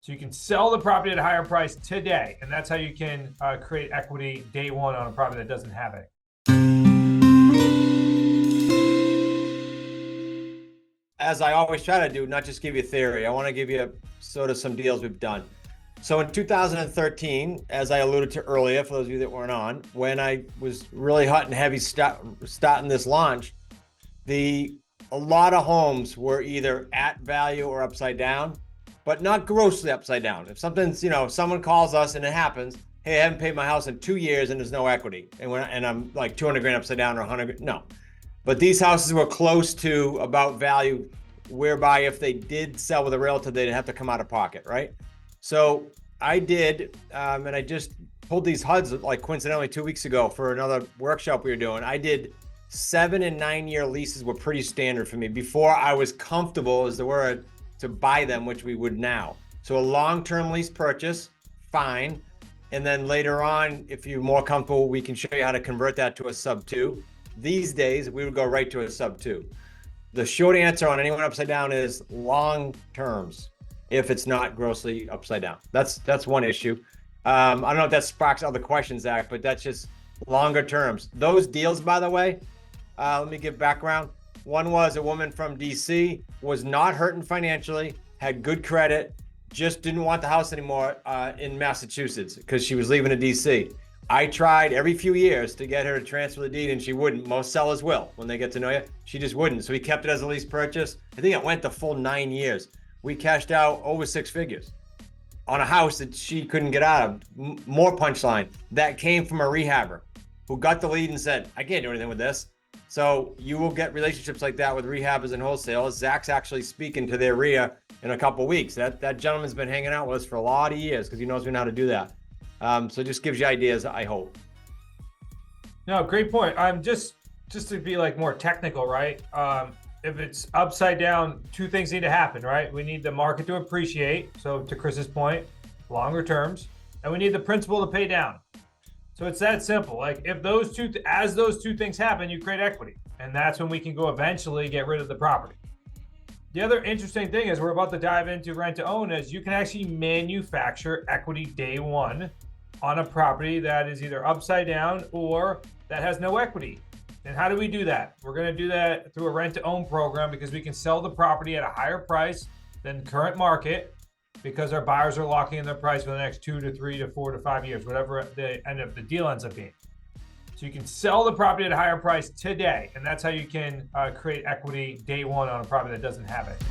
So you can sell the property at a higher price today, and that's how you can create equity day one on a property that doesn't have it. As I always try to do, not just give you theory, I want to give you sort of some deals we've done. So in 2013, as I alluded to earlier, for those of you that weren't on, when I was really hot and heavy starting this launch, a lot of homes were either at value or upside down, but not grossly upside down. If something's, someone calls us and it happens, hey, I haven't paid my house in 2 years and there's no equity, and I'm like 200 grand upside down or 100, no. But these houses were close to about value, whereby if they did sell with a realtor, they'd have to come out of pocket, right? So I did, and I just pulled these HUDs like coincidentally 2 weeks ago for another workshop we were doing. I did 7 and 9 year leases were pretty standard for me before I was comfortable, is the word, to buy them, which we would now. So a long-term lease purchase, fine. And then later on, if you're more comfortable, we can show you how to convert that to a sub 2. These days, we would go right to a sub 2. The short answer on anyone upside down is long terms, if it's not grossly upside down. That's one issue. I don't know if that sparks other questions, Zach, but that's just longer terms. Those deals, by the way, let me give background. One was a woman from DC, was not hurting financially, had good credit, just didn't want the house anymore in Massachusetts because she was leaving to DC. I tried every few years to get her to transfer the deed and she wouldn't. Most sellers will when they get to know you. She just wouldn't. So we kept it as a lease purchase. I think it went the full 9 years. We cashed out over 6 figures on a house that she couldn't get out of. More punchline, that came from a rehabber who got the lead and said, I can't do anything with this. So you will get relationships like that with rehabbers and wholesalers. Zach's actually speaking to their RIA in a couple of weeks. That gentleman's been hanging out with us for a lot of years because he knows we know how to do that. So just gives you ideas, I hope. No, great point. Just to be like more technical, right? If it's upside down, two things need to happen, right? We need the market to appreciate. So to Chris's point, longer terms, and we need the principal to pay down. So it's that simple. Like if those two things happen, you create equity, and that's when we can go eventually get rid of the property. The other interesting thing is we're about to dive into rent to own is you can actually manufacture equity day one on a property that is either upside down or that has no equity. And how do we do that? We're going to do that through a rent to own program because we can sell the property at a higher price than current market because our buyers are locking in their price for the next 2 to 3 to 4 to 5 years, whatever the deal ends up being. So you can sell the property at a higher price today, and that's how you can create equity day one on a property that doesn't have it.